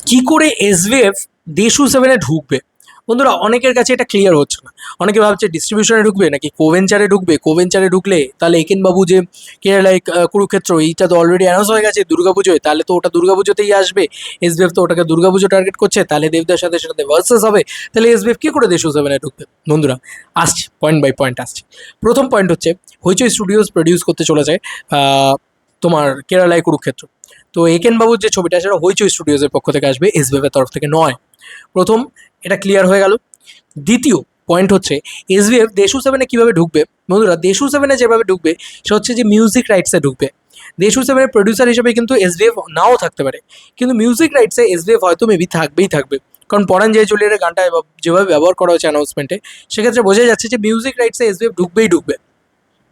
কি করে এসভিএফ দেশু সেভেনে ঢুকবে? বন্ধুরা, অনেকের কাছে এটা ক্লিয়ার হচ্ছে না। অনেকে ভাবছে ডিস্ট্রিবিউশনে ঢুকবে নাকি কোভেঞ্চারে ঢুকবে। কোভেঞ্চারে ঢুকলে তাহলে একেন বাবু যে কেরালায় কুরুক্ষেত্র, এইটা তো অলরেডি অ্যানাউন্স হয়ে গেছে দুর্গাপুজোয়, তাহলে তো ওটা দুর্গাপুজোতেই আসবে। এসবিএফ তো ওটাকে দুর্গাপুজো টার্গেট করছে, তাহলে দেবদার সাথে সাথে ভার্সেস হবে। তাহলে এসবিএফ কি করে দেশু সেভেনে ঢুকবে? বন্ধুরা, আসছি, পয়েন্ট বাই পয়েন্ট আসছি। প্রথম পয়েন্ট হচ্ছে, হইচই স্টুডিওস প্রডিউস করতে চলেছে তোমার কেরালায় কুরুক্ষেত্র। তো একেন বাবুর যে ছবিটা সেটা হইচই স্টুডিওজের পক্ষ থেকে আসবে, এসবিএফের তরফ থেকে নয়। প্রথম, এটা ক্লিয়ার হয়ে গেল। দ্বিতীয় পয়েন্ট হচ্ছে, এসবিএফ দেশু সেভেনে কীভাবে ঢুকবে? বন্ধুরা, দেশু সেভেনে যেভাবে ঢুকবে সেটা হচ্ছে যে মিউজিক রাইটসে ঢুকবে। দেশু সেভেনের প্রডিউসার হিসেবে কিন্তু এসবিএফ নাও থাকতে পারে, কিন্তু মিউজিক রাইটসে এসবিএফ হয়তো মেবি থাকবেই থাকবে। কারণ পরাণ জয় জুলিয়ারের গানটা যেভাবে ব্যবহার করা হয়েছে অ্যানাউন্সমেন্টে, সেক্ষেত্রে বোঝা যাচ্ছে যে মিউজিক রাইটসে এসবিএফ ঢুকবেই ঢুকবে।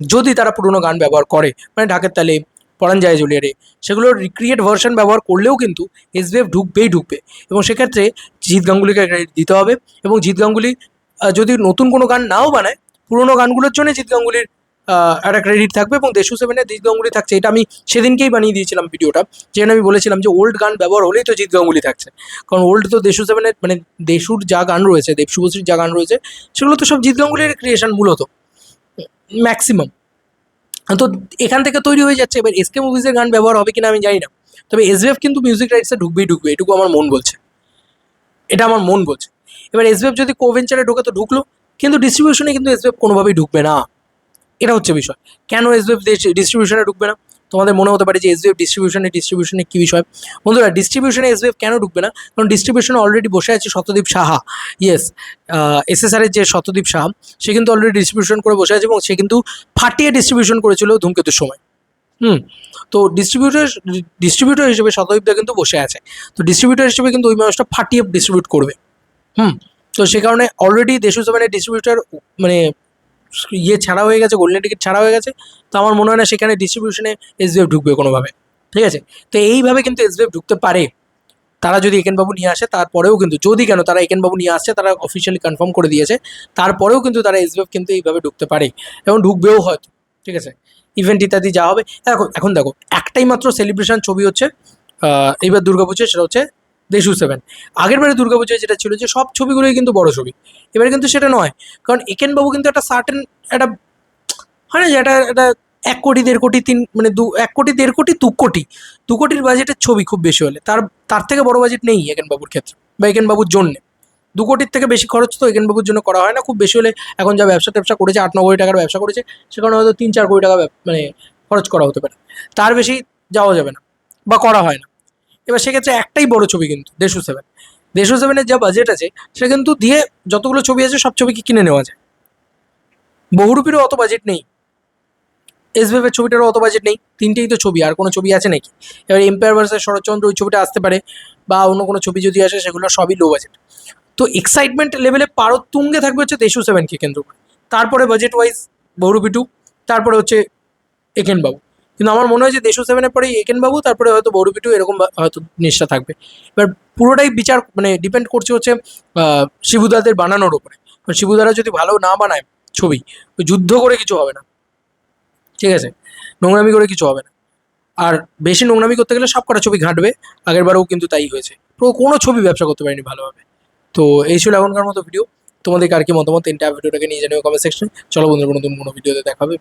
যদি তারা পুরোনো গান ব্যবহার করে, মানে ঢাকের তালে, পরাণ যায় জুলিয়ারে, সেগুলোর রিক্রিয়েট ভার্সন ব্যবহার করলেও কিন্তু এসবিএফ ঢুকবেই ঢুকবে। এবং সেক্ষেত্রে জিৎ গাঙ্গুলিকে ক্রেডিট দিতে হবে। এবং জিৎ গাঙ্গুলি যদি নতুন কোনো গান নাও বানায়, পুরোনো গানগুলোর জন্য জিৎ গাঙ্গুলির একটা ক্রেডিট থাকবে। এবং দেশু সেভেনে জিৎ গাঙ্গুলি থাকছে, এটা আমি সেদিনকেই বানিয়ে দিয়েছিলাম ভিডিওটা, যেখানে আমি বলেছিলাম যে ওল্ড গান ব্যবহার হলেই তো জিৎ গাঙ্গুলি থাকছে। কারণ ওল্ড তো দেশু সেভেনের, মানে দেশুর যা গান রয়েছে, দেব শুভশ্রীর যা গান রয়েছে, সেগুলো তো সব জিৎ গাঙ্গুলির ক্রিয়েশন মূলত, ম্যাক্সিমাম। তো এখান থেকে তৈরি হয়ে যাচ্ছে। এবার এসকে মুভিজের গান ব্যবহার হবে কিনা আমি জানি না, তবে এসবিএফ কিন্তু মিউজিক রাইটসে ঢুকবেই ঢুকবে, এটুকু আমার মন বলছে, এটা আমার মন বলছে। এবার এসবিএফ যদি কোভেঞ্চারে ঢোকে তো ঢুকলো, কিন্তু ডিস্ট্রিবিউশনে কিন্তু এসবিএফ কোনোভাবেই ঢুকবে না। এটা হচ্ছে বিষয়। কেন এসবিএফ ডিস্ট্রিবিউশনে ঢুকবে না? তোমাদের মনে হতে পারে যে এসবিএফ ডিস্ট্রিবিউশনে কী বিষয়? বন্ধুরা, ডিস্ট্রিবিউশনে এসবিএফ কেন ঢুকবে না? কারণ ডিস্ট্রিবিউশনে অলরেডি বসে আছে শতদীপ সাহা। ইয়েস, এসএসআরের যে শতদীপ সাহা, সে কিন্তু অলরেডি ডিস্ট্রিবিউশন করে বসে আছে, এবং সে কিন্তু ফাটিয়ে ডিস্ট্রিবিউশন করেছিল ধূমকেতুর সময়। তো ডিস্ট্রিবিউটর হিসেবে শতদীপদা কিন্তু বসে আছে। তো ডিস্ট্রিবিউটর হিসেবে কিন্তু ওই মানুষটা ফাটিয়ে ডিস্ট্রিবিউট করবে। হুম তো সে কারণে অলরেডি দেশু সেভেনের ডিস্ট্রিবিউটর, মানে ছাড়া হয়ে গেছে, গোল্ডেন টিকিট ছাড়া হয়ে গেছে। তো আমার মনে হয় না সেখানে ডিস্ট্রিবিউশনে এসবিএফ ঢুকবে কোনোভাবে। ঠিক আছে, তো এইভাবে কিন্তু এসবিএফ ঢুকতে পারে। তারা যদি একেনবাবু নিয়ে আসে, তারপরেও কিন্তু, যদি কেন তারা একেনবাবু নিয়ে আসছে, তারা অফিসিয়ালি কনফার্ম করে দিয়েছে, তারপরেও কিন্তু তারা এসবিএফ কিন্তু এইভাবে ঢুকতে পারে, এবং ঢুকবেও হয়তো। ঠিক আছে, ইভেন্ট ইত্যাদি যা হবে। এখন দেখো, একটাই মাত্র সেলিব্রেশন ছবি হচ্ছে এইবার দুর্গাপুজোয়, সেটা হচ্ছে দেশু সেভেন। আগের বারে দুর্গাপুজোয় যেটা ছিল যে সব ছবিগুলোই কিন্তু বড় ছবি, এবারে কিন্তু সেটা নয়। কারণ একেনবাবু কিন্তু একটা সার্টেন, একটা হয় না যে একটা 1 কোটি 1.5 কোটি 1 কোটি 1.5 কোটি 2 কোটির বাজেটের ছবি খুব বেশি হলে, তার তার থেকে বড় বাজেট নেই একেনবাবুর ক্ষেত্রে বা একেনবাবুর জন্যে। 2 কোটির থেকে বেশি খরচ তো একেনবাবুর জন্য করা হয় না। খুব বেশি হলে, এখন যা ব্যবসা ট্যাবসা করেছে, 8-9 কোটি টাকার ব্যবসা করেছে, সেখানে হয়তো 3-4 কোটি টাকা মানে খরচ করা হতে পারে, তার বেশি যাওয়া যাবে না বা করা হয় না। এবার সেক্ষেত্রে একটাই বড় ছবি কিন্তু দেশু সেভেন। দেশু সেভেনের যা বাজেট আছে, সে কিন্তু দিয়ে যতগুলো ছবি আছে সব ছবিকে কিনে নেওয়া যায়। বহুরূপীরও অত বাজেট নেই, এসবিএফের ছবিটারও অত বাজেট নেই। 3টেই তো ছবি, আর কোনো ছবি আছে নাকি? এবার এম্পায়ার ভার্সেস শরৎচন্দ্র, ওই ছবিটা আসতে পারে, বা অন্য কোনো ছবি যদি আসে, সেগুলো সবই লো বাজেট। তো এক্সাইটমেন্ট লেভেলে তুঙ্গে থাকবে হচ্ছে দেশু সেভেনকে কেন্দ্র করে। তারপরে বাজেট ওয়াইজ বহুরূপী 2, তারপরে হচ্ছে একেনবাবু। কিন্তু আমার মনে হয় যে দেশু সেভেনের পরেই একেনবাবু, তারপরে হয়তো বহুরূপী 2, এরকম হয়তো জিনিসটা থাকবে। এবার পুরোটাই বিচার, মানে ডিপেন্ড করছে হচ্ছে শিবুদাদের বানানোর ওপরে। শিবুদারা যদি ভালো না বানায় ছবি, ওই যুদ্ধ করে কিছু হবে না। ঠিক আছে, নোংরামি করে কিছু হবে না। আর বেশি নোংরামি করতে গেলে সব কটা ছবি ঘাঁটবে। আগেরবারেও কিন্তু তাই হয়েছে, কোনো ছবি ব্যবসা করতে পারেনি ভালোভাবে। তো এই ছিল এখনকার মতো ভিডিও। তোমাদের আর কি মতামত, ভিডিওটাকে নিয়ে জানিও কমেন্ট সেকশনে। চলো বন্ধুরা, নতুন কোনো ভিডিওতে দেখা হবে।